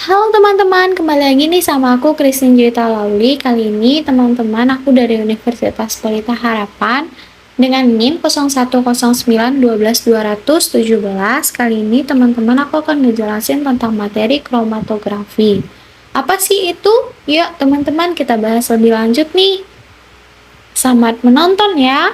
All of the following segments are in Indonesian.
Halo teman-teman, kembali lagi nih sama aku Christine Juwita Lauli. Kali ini teman-teman aku dari Universitas Pelita Harapan dengan NIM 0109112217. Kali ini teman-teman aku akan ngejelasin tentang materi kromatografi. Apa sih itu? Yuk teman-teman kita bahas lebih lanjut nih. Selamat menonton ya.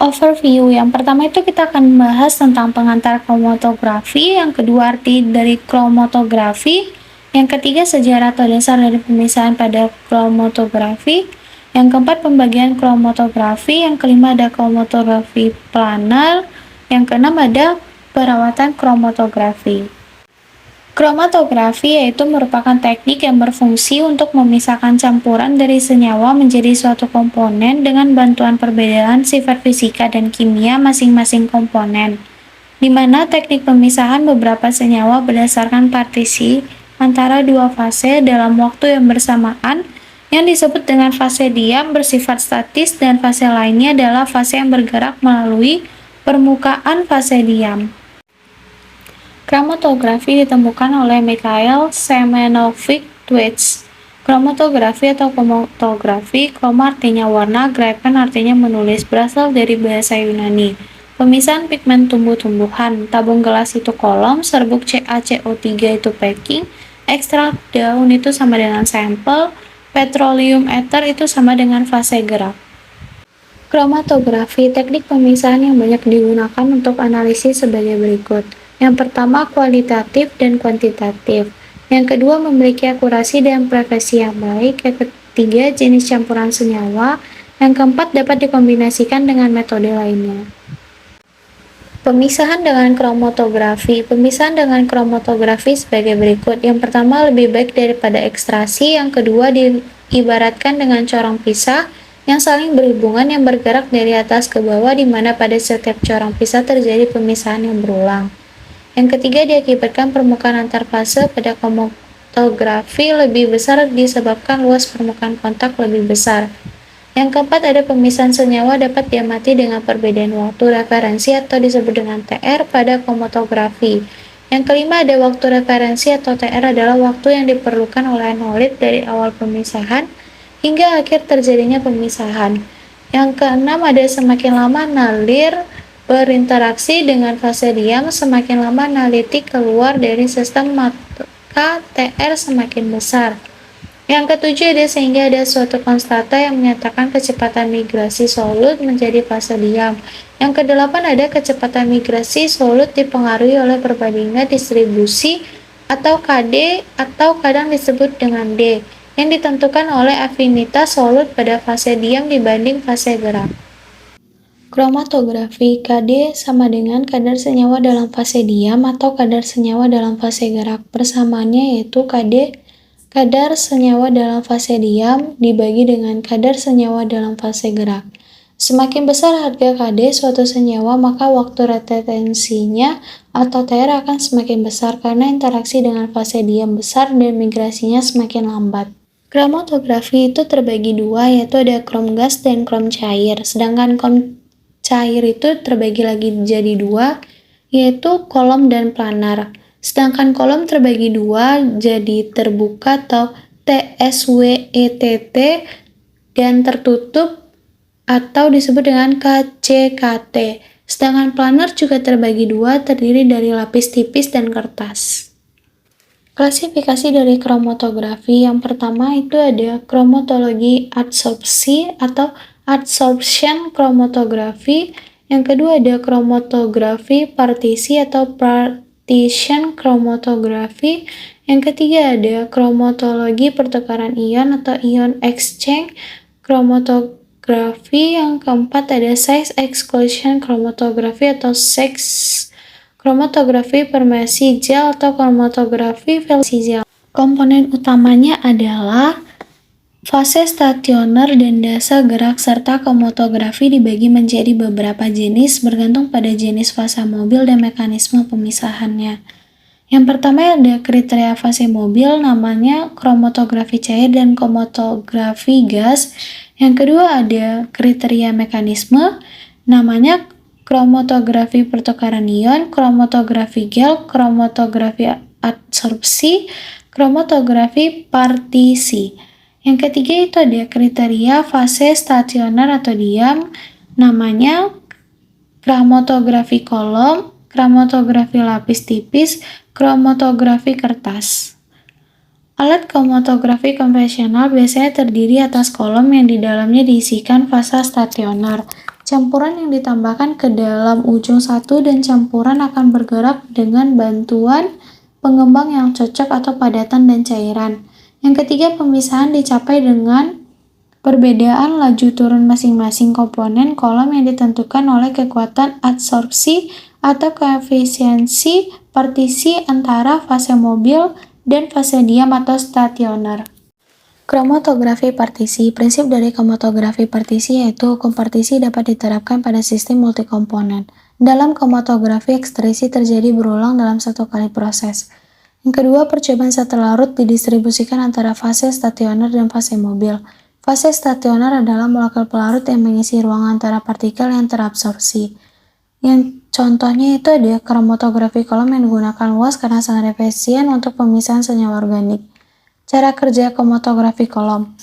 Overview. Yang pertama itu kita akan membahas tentang pengantar kromatografi, yang kedua arti dari kromatografi, yang ketiga sejarah atau dasar dari pemisahan pada kromatografi, yang keempat pembagian kromatografi, yang kelima ada kromatografi planar, yang keenam ada perawatan kromatografi. Kromatografi yaitu merupakan teknik yang berfungsi untuk memisahkan campuran dari senyawa menjadi suatu komponen dengan bantuan perbedaan sifat fisika dan kimia masing-masing komponen, di mana teknik pemisahan beberapa senyawa berdasarkan partisi antara dua fase dalam waktu yang bersamaan yang disebut dengan fase diam bersifat statis dan fase lainnya adalah fase yang bergerak melalui permukaan fase diam. Kromatografi ditemukan oleh Mikhail Semyonovich-Twitch. Kromatografi atau kromatografi, kroma artinya warna, grafen artinya menulis, berasal dari bahasa Yunani. Pemisahan pigmen tumbuh-tumbuhan, tabung gelas itu kolom, serbuk CaCO3 itu packing, ekstrak daun itu sama dengan sampel, petroleum ether itu sama dengan fase gerak. Kromatografi, teknik pemisahan yang banyak digunakan untuk analisis sebagai berikut. Yang pertama, kualitatif dan kuantitatif. Yang kedua, memiliki akurasi dan presisi yang baik. Yang ketiga, jenis campuran senyawa. Yang keempat, dapat dikombinasikan dengan metode lainnya. Pemisahan dengan kromatografi. Pemisahan dengan kromatografi sebagai berikut. Yang pertama, lebih baik daripada ekstraksi. Yang kedua, diibaratkan dengan corong pisah yang saling berhubungan yang bergerak dari atas ke bawah, di mana pada setiap corong pisah terjadi pemisahan yang berulang. Yang ketiga, diakibatkan permukaan antar fase pada kromatografi lebih besar disebabkan luas permukaan kontak lebih besar. Yang keempat, ada pemisahan senyawa dapat diamati dengan perbedaan waktu referensi atau disebut dengan TR pada kromatografi. Yang kelima, ada waktu referensi atau TR adalah waktu yang diperlukan oleh anolit dari awal pemisahan hingga akhir terjadinya pemisahan. Yang keenam, ada semakin lama nalir berinteraksi dengan fase diam, semakin lama analitik keluar dari sistem maka TR semakin besar. Yang ketujuh, ada sehingga ada suatu konstanta yang menyatakan kecepatan migrasi solut menjadi fase diam. Yang kedelapan, ada kecepatan migrasi solut dipengaruhi oleh perbandingan distribusi atau KD atau kadang disebut dengan D, yang ditentukan oleh afinitas solut pada fase diam dibanding fase gerak. Kromatografi, KD sama dengan kadar senyawa dalam fase diam atau kadar senyawa dalam fase gerak. Persamaannya yaitu KD, kadar senyawa dalam fase diam, dibagi dengan kadar senyawa dalam fase gerak. Semakin besar harga KD suatu senyawa, maka waktu retensinya atau TR akan semakin besar karena interaksi dengan fase diam besar dan migrasinya semakin lambat. Kromatografi itu terbagi dua, yaitu ada krom gas dan krom cair. Sedangkan krom cair itu terbagi lagi jadi dua, yaitu kolom dan planar. Sedangkan kolom terbagi dua jadi terbuka atau TSWETT dan tertutup atau disebut dengan KCKT. Sedangkan planar juga terbagi dua, terdiri dari lapis tipis dan kertas. Klasifikasi dari kromatografi yang pertama itu ada kromatologi adsorpsi atau adsorption kromatografi. Yang kedua ada kromatografi partisi atau partition kromatografi. Yang ketiga ada kromatologi pertukaran ion atau ion exchange kromatografi. Yang keempat ada size exclusion kromatografi atau sex kromatografi permesi gel atau kromatografi versi gel. Komponen utamanya adalah fase stasioner dan dasa gerak, serta kromatografi dibagi menjadi beberapa jenis bergantung pada jenis fase mobil dan mekanisme pemisahannya. Yang pertama ada kriteria fase mobil, namanya kromatografi cair dan kromatografi gas. Yang kedua ada kriteria mekanisme, namanya kromatografi pertukaran ion, kromatografi gel, kromatografi absorpsi, kromatografi partisi. Yang ketiga itu ada kriteria fase stasioner atau diam, namanya kromatografi kolom, kromatografi lapis tipis, kromatografi kertas. Alat kromatografi konvensional biasanya terdiri atas kolom yang di dalamnya diisikan fasa stasioner. Campuran yang ditambahkan ke dalam ujung satu dan campuran akan bergerak dengan bantuan pengembang yang cocok atau padatan dan cairan. Yang ketiga, pemisahan dicapai dengan perbedaan laju turun masing-masing komponen kolom yang ditentukan oleh kekuatan adsorpsi atau koefisiensi partisi antara fase mobil dan fase diam atau stasioner. Kromatografi partisi. Prinsip dari kromatografi partisi yaitu hukum partisi dapat diterapkan pada sistem multikomponen. Dalam kromatografi, ekstresi terjadi berulang dalam satu kali proses. Yang kedua, percobaan zat terlarut didistribusikan antara fase stasioner dan fase mobil. Fase stasioner adalah molekul pelarut yang mengisi ruang antara partikel yang terabsorpsi. Yang contohnya itu ada kromatografi kolom yang digunakan luas karena sangat efisien untuk pemisahan senyawa organik. Cara kerja kromatografi kolom.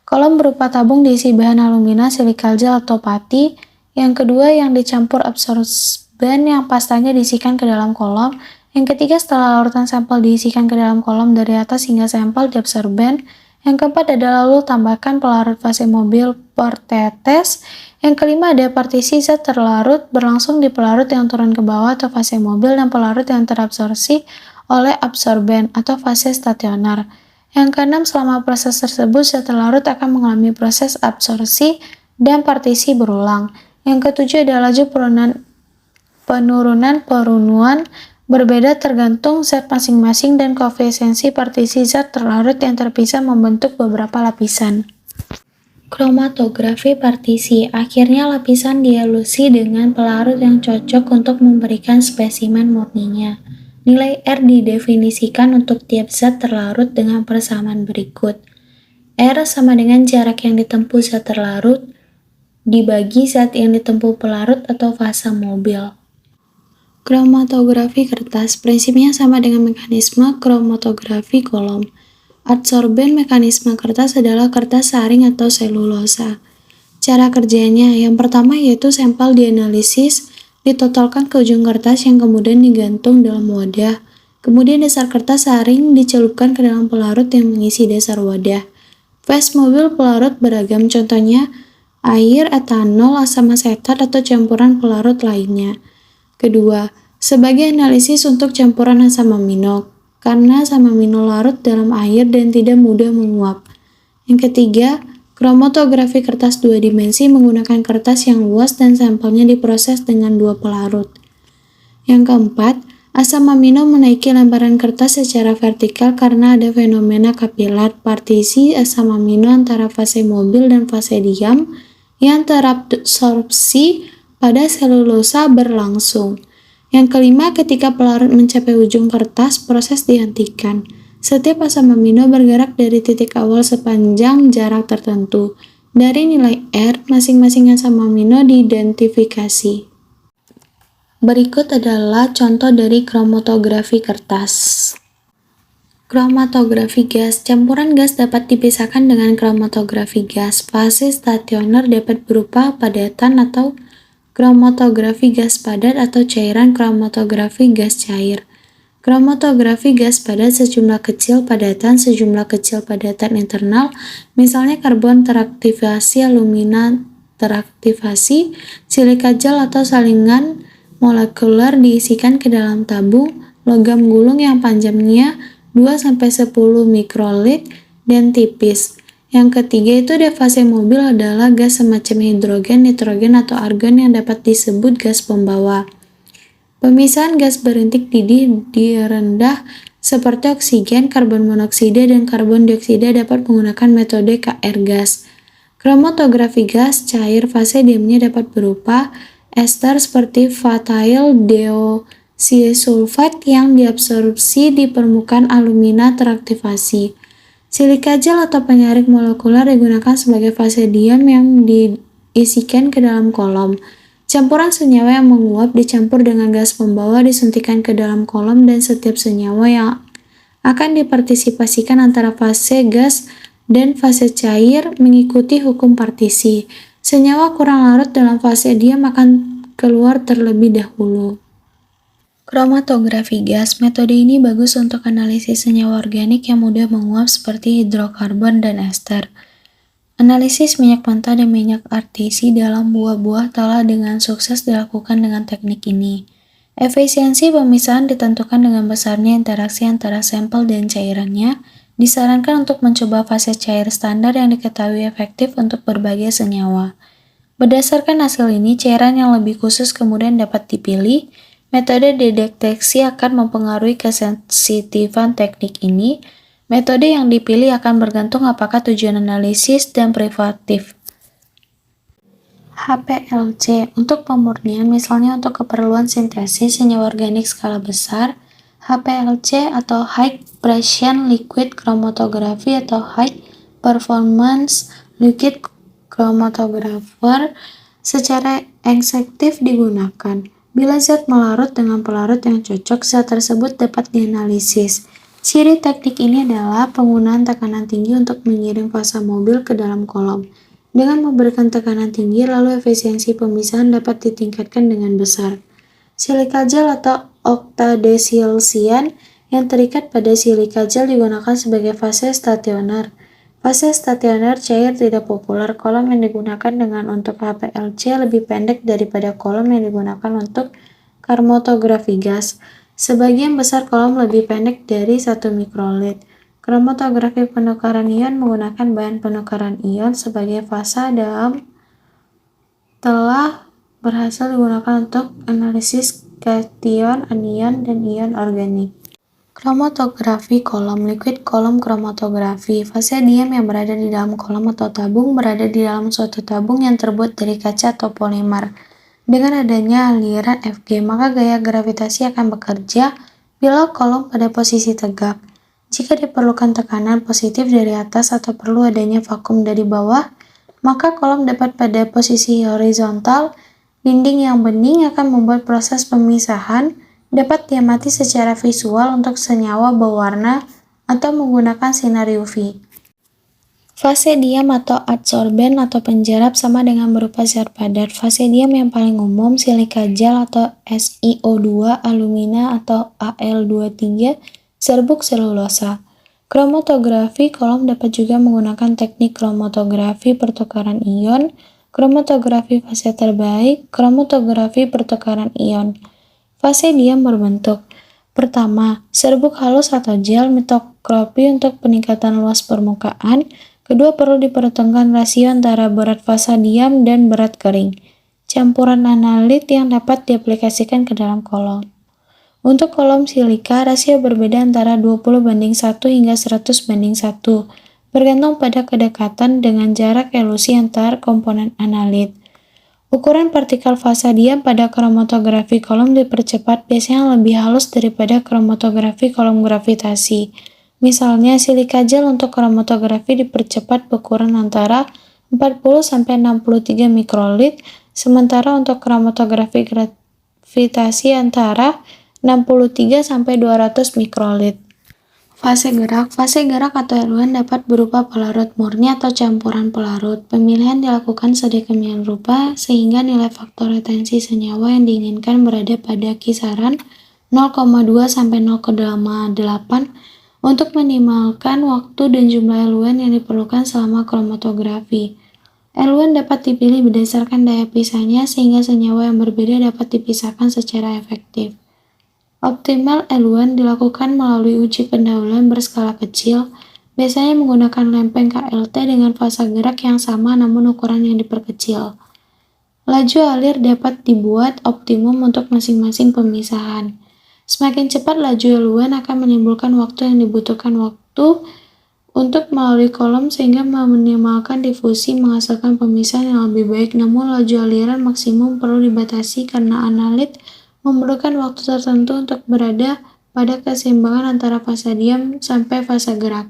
Kolom berupa tabung diisi bahan alumina, silikal gel atau pati. Yang kedua, yang dicampur absorban yang pastanya diisikan ke dalam kolom. Yang ketiga, setelah larutan sampel diisikan ke dalam kolom dari atas hingga sampel diabsorban. Yang keempat ada lalu tambahkan pelarut fase mobil per tetes. Yang kelima ada partisi zat terlarut berlangsung di pelarut yang turun ke bawah atau fase mobil dan pelarut yang terabsorpsi oleh absorban atau fase stasioner. Yang keenam, selama proses tersebut zat terlarut akan mengalami proses absorpsi dan partisi berulang. Yang ketujuh ada laju penurunan berbeda tergantung zat masing-masing dan koefisiensi partisi zat terlarut yang terpisah membentuk beberapa lapisan. Kromatografi partisi. Akhirnya lapisan dielusi dengan pelarut yang cocok untuk memberikan spesimen murninya. Nilai R didefinisikan untuk tiap zat terlarut dengan persamaan berikut. R sama dengan jarak yang ditempuh zat terlarut dibagi zat yang ditempuh pelarut atau fasa mobil. Kromatografi kertas. Prinsipnya sama dengan mekanisme kromatografi kolom. Adsorben mekanisme kertas adalah kertas saring atau selulosa. Cara kerjanya yang pertama yaitu sampel dianalisis, ditotalkan ke ujung kertas yang kemudian digantung dalam wadah. Kemudian dasar kertas saring dicelupkan ke dalam pelarut yang mengisi dasar wadah. Fase mobil pelarut beragam, contohnya air, etanol, asam asetat, atau campuran pelarut lainnya. Kedua, sebagai analisis untuk campuran asam amino, karena asam amino larut dalam air dan tidak mudah menguap. Yang ketiga, kromatografi kertas dua dimensi menggunakan kertas yang luas dan sampelnya diproses dengan dua pelarut. Yang keempat, asam amino menaiki lembaran kertas secara vertikal karena ada fenomena kapilar partisi asam amino antara fase mobil dan fase diam yang terabsorpsi pada selulosa berlangsung. Yang kelima, ketika pelarut mencapai ujung kertas, proses dihentikan. Setiap asam amino bergerak dari titik awal sepanjang jarak tertentu. Dari nilai R, masing-masing asam amino diidentifikasi. Berikut adalah contoh dari kromatografi kertas. Kromatografi gas. Campuran gas dapat dipisahkan dengan kromatografi gas. Fase stasioner dapat berupa padatan atau kromatografi gas padat atau cairan kromatografi gas cair. Kromatografi gas padat sejumlah kecil padatan internal, misalnya karbon teraktivasi, alumina teraktivasi, silika gel atau salingan molekuler diisikan ke dalam tabung, logam gulung yang panjangnya 2-10 mikrolit dan tipis. Yang ketiga itu ada fase mobil adalah gas semacam hidrogen, nitrogen, atau argon yang dapat disebut gas pembawa. Pemisahan gas berintik didih di rendah seperti oksigen, karbon monoksida, dan karbon dioksida dapat menggunakan metode KR gas. Kromatografi gas cair fase diamnya dapat berupa ester seperti fatail deoxysulfat yang diabsorpsi di permukaan alumina teraktivasi. Silika gel atau penyaring molekuler digunakan sebagai fase diam yang diisikan ke dalam kolom. Campuran senyawa yang menguap dicampur dengan gas pembawa disuntikan ke dalam kolom dan setiap senyawa yang akan dipartisipasikan antara fase gas dan fase cair mengikuti hukum partisi. Senyawa kurang larut dalam fase diam akan keluar terlebih dahulu. Kromatografi gas. Metode ini bagus untuk analisis senyawa organik yang mudah menguap seperti hidrokarbon dan ester. Analisis minyak mentah dan minyak artisi dalam buah-buah telah dengan sukses dilakukan dengan teknik ini. Efisiensi pemisahan ditentukan dengan besarnya interaksi antara sampel dan cairannya. Disarankan untuk mencoba fase cair standar yang diketahui efektif untuk berbagai senyawa. Berdasarkan hasil ini, cairan yang lebih khusus kemudian dapat dipilih. Metode deteksi akan mempengaruhi kesensitifan teknik ini. Metode yang dipilih akan bergantung apakah tujuan analisis dan privatif. HPLC untuk pemurnian, misalnya untuk keperluan sintesis senyawa organik skala besar. HPLC atau High Precision Liquid Chromatography atau High Performance Liquid Chromatographer secara eksektif digunakan. Bila zat melarut dengan pelarut yang cocok, zat tersebut dapat dianalisis. Ciri teknik ini adalah penggunaan tekanan tinggi untuk mengirim fasa mobil ke dalam kolom. Dengan memberikan tekanan tinggi, lalu efisiensi pemisahan dapat ditingkatkan dengan besar. Silika gel atau oktadesilsian yang terikat pada silika gel digunakan sebagai fase stasioner. Fase stasioner cair tidak populer. Kolom yang digunakan untuk HPLC lebih pendek daripada kolom yang digunakan untuk kromatografi gas. Sebagian besar kolom lebih pendek dari 1 mikrolit. Kromatografi penukaran ion menggunakan bahan penukaran ion sebagai fasa dalam telah berhasil digunakan untuk analisis kation, anion, dan ion organik. Kromatografi kolom, liquid column chromatography. Fase diam yang berada di dalam kolom atau tabung berada di dalam suatu tabung yang terbuat dari kaca atau polimer. Dengan adanya aliran Fg, maka gaya gravitasi akan bekerja bila kolom pada posisi tegak. Jika diperlukan tekanan positif dari atas atau perlu adanya vakum dari bawah, maka kolom dapat pada posisi horizontal. Dinding yang bening akan membuat proses pemisahan dapat diamati secara visual untuk senyawa berwarna atau menggunakan sinar UV. Fase diam atau adsorben atau penjerap sama dengan berupa zat padat. Fase diam yang paling umum silika gel atau SiO2, alumina atau Al23, serbuk selulosa. Kromatografi kolom dapat juga menggunakan teknik kromatografi pertukaran ion, kromatografi fase terbaik, kromatografi pertukaran ion. Fase diam berbentuk. Pertama, serbuk halus atau gel mitokropi untuk peningkatan luas permukaan. Kedua, perlu diperhitungkan rasio antara berat fasa diam dan berat kering. Campuran analit yang dapat diaplikasikan ke dalam kolom. Untuk kolom silika, rasio berbeda antara 20:1 hingga 100:1, bergantung pada kedekatan dengan jarak elusi antar komponen analit. Ukuran partikel fasa diam pada kromatografi kolom dipercepat biasanya lebih halus daripada kromatografi kolom gravitasi. Misalnya, silika gel untuk kromatografi dipercepat berukuran antara 40-63 mikrolit, sementara untuk kromatografi gravitasi antara 63-200 mikrolit. Fase gerak. Fase gerak atau eluan dapat berupa pelarut murni atau campuran pelarut. Pemilihan dilakukan sedemikian rupa sehingga nilai faktor retensi senyawa yang diinginkan berada pada kisaran 0,2-0,8 untuk minimalkan waktu dan jumlah eluan yang diperlukan selama kromatografi. Eluan dapat dipilih berdasarkan daya pisahnya sehingga senyawa yang berbeda dapat dipisahkan secara efektif. Optimal eluan dilakukan melalui uji pendahuluan berskala kecil, biasanya menggunakan lempeng KLT dengan fasa gerak yang sama namun ukuran yang diperkecil. Laju alir dapat dibuat optimum untuk masing-masing pemisahan. Semakin cepat laju eluan akan menimbulkan waktu yang dibutuhkan waktu untuk melalui kolom sehingga meminimalkan difusi menghasilkan pemisahan yang lebih baik, namun laju aliran maksimum perlu dibatasi karena analit memerlukan waktu tertentu untuk berada pada keseimbangan antara fasa diam sampai fasa gerak.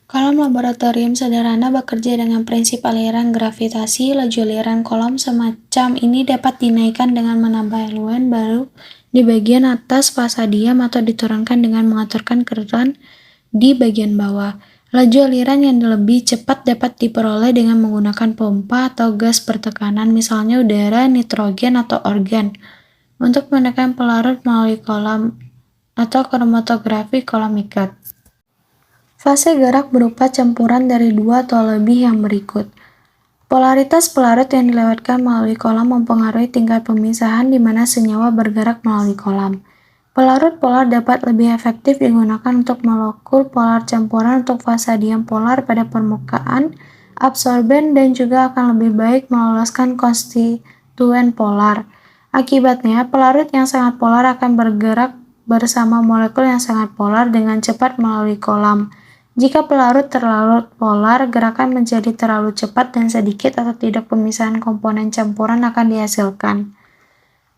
Kolom laboratorium sederhana bekerja dengan prinsip aliran gravitasi. Laju aliran kolom semacam ini dapat dinaikkan dengan menambah eluan baru di bagian atas fasa diam atau diturunkan dengan mengaturkan keran di bagian bawah. Laju aliran yang lebih cepat dapat diperoleh dengan menggunakan pompa atau gas bertekanan, misalnya udara, nitrogen, atau organ, untuk menekan pelarut melalui kolam atau kromatografi kolam ikat. Fase gerak berupa campuran dari dua atau lebih yang berikut. Polaritas pelarut yang dilewatkan melalui kolam mempengaruhi tingkat pemisahan di mana senyawa bergerak melalui kolam. Pelarut polar dapat lebih efektif digunakan untuk molekul polar campuran untuk fasa diam polar pada permukaan absorben dan juga akan lebih baik meloloskan konstituen polar. Akibatnya, pelarut yang sangat polar akan bergerak bersama molekul yang sangat polar dengan cepat melalui kolam. Jika pelarut terlalu polar, gerakan menjadi terlalu cepat dan sedikit atau tidak pemisahan komponen campuran akan dihasilkan.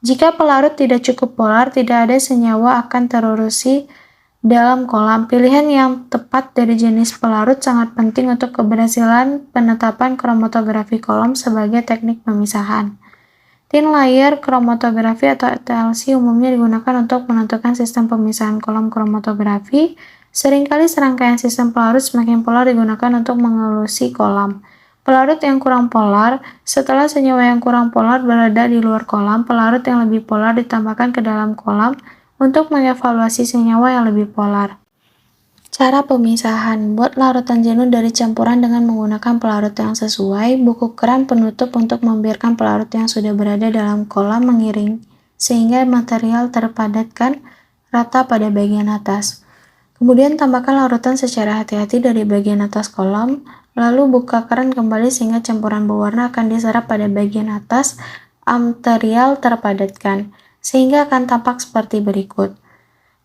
Jika pelarut tidak cukup polar, tidak ada senyawa akan terurusi dalam kolam. Pilihan yang tepat dari jenis pelarut sangat penting untuk keberhasilan penetapan kromatografi kolam sebagai teknik pemisahan. Thin layer kromatografi atau TLC umumnya digunakan untuk menentukan sistem pemisahan kolam kromatografi. Seringkali serangkaian sistem pelarut semakin polar digunakan untuk mengelusi kolam. Pelarut yang kurang polar, setelah senyawa yang kurang polar berada di luar kolam, pelarut yang lebih polar ditambahkan ke dalam kolam untuk mengevaluasi senyawa yang lebih polar. Cara pemisahan: buat larutan jenuh dari campuran dengan menggunakan pelarut yang sesuai. Buku keran penutup untuk membiarkan pelarut yang sudah berada dalam kolam mengiring sehingga material terpadatkan rata pada bagian atas. Kemudian tambahkan larutan secara hati-hati dari bagian atas kolam, lalu buka keran kembali sehingga campuran berwarna akan diserap pada bagian atas material terpadatkan, sehingga akan tampak seperti berikut.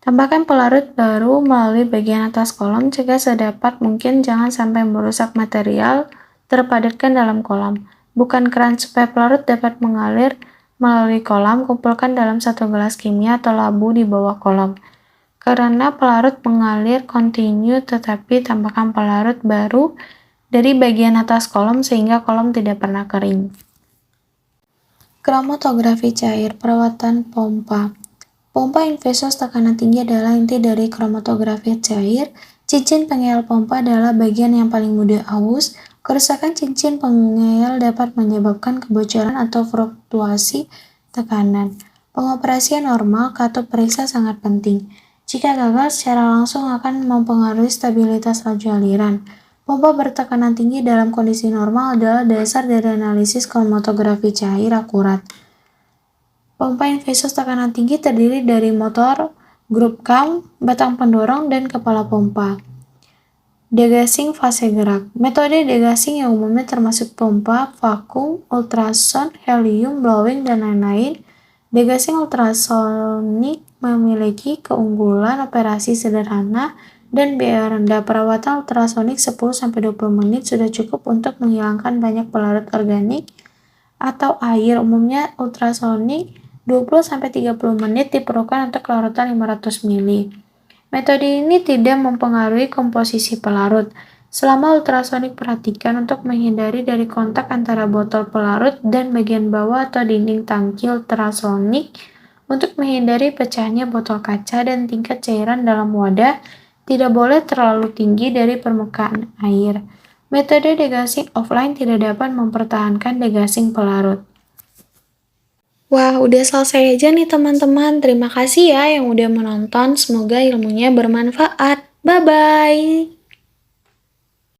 Tambahkan pelarut baru melalui bagian atas kolam, cegah sedapat mungkin jangan sampai merusak material terpadatkan dalam kolam. Bukan keran supaya pelarut dapat mengalir melalui kolam, kumpulkan dalam satu gelas kimia atau labu di bawah kolam. Karena pelarut mengalir kontinu, tetapi tambahkan pelarut baru dari bagian atas kolam sehingga kolam tidak pernah kering. Kromatografi cair, perawatan pompa. Pompa infusos tekanan tinggi adalah inti dari kromatografi cair. Cincin pengeyel pompa adalah bagian yang paling mudah aus. Kerusakan cincin pengeyel dapat menyebabkan kebocoran atau fluktuasi tekanan. Pengoperasian normal, katup periksa sangat penting. Jika gagal, secara langsung akan mempengaruhi stabilitas laju aliran. Pompa bertekanan tinggi dalam kondisi normal adalah dasar dari analisis kromatografi cair akurat. Pompa infusos tekanan tinggi terdiri dari motor, grup cam, batang pendorong, dan kepala pompa. Degassing fase gerak. Metode degassing yang umumnya termasuk pompa, vakum, ultrasound, helium, blowing, dan lain-lain. Degassing ultrasonik memiliki keunggulan operasi sederhana dan biaya rendah. Perawatan ultrasonik 10-20 menit sudah cukup untuk menghilangkan banyak pelarut organik atau air. Umumnya ultrasonik 20-30 menit diperlukan untuk larutan 500 ml. Metode ini tidak mempengaruhi komposisi pelarut. Selama ultrasonik, perhatikan untuk menghindari dari kontak antara botol pelarut dan bagian bawah atau dinding tangki ultrasonik untuk menghindari pecahnya botol kaca, dan tingkat cairan dalam wadah tidak boleh terlalu tinggi dari permukaan air. Metode degassing offline tidak dapat mempertahankan degassing pelarut. Wah, udah selesai aja nih teman-teman. Terima kasih ya yang udah menonton. Semoga ilmunya bermanfaat. Bye-bye.